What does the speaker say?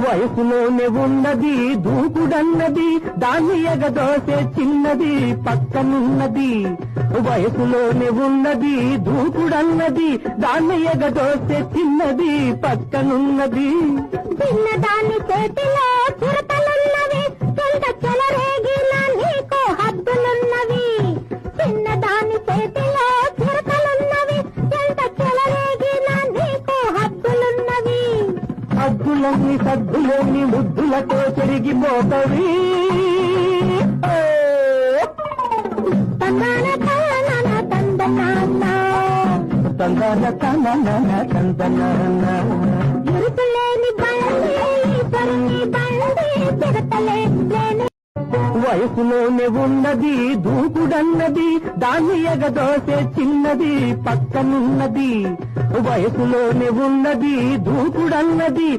వయసులోనే ఉన్నది దూకుడన్నది, దాన్ని ఎగదోసే చిన్నది పక్కనున్నది. వయసులోనే ఉన్నది దూకుడన్నది, దాన్ని ఎగదోసే చిన్నది పక్కనున్నది. చిన్నదాని చేతిలో చిరతలున్నవి, కొంత చెలరేగిన నీకు హద్దులున్నవి. చిన్నదాని చేతిలో చిరతలున్నవి, కొంత చెలరేగిన నీకు హద్దులున్నవి. హద్దులన్నీ సద్దులోని ముద్దులతో చెరిగిపోతవి. తందన తందన తందన తందన తందన తందన ఇరుకులేని బండి పరుని బండి తిరతలేని. వయసులోనే ఉన్నది దూకుడన్నది, దాన్ని ఎగదోసే చిన్నది పక్కనున్నది. వయసులోనే ఉన్నది దూకుడన్నది.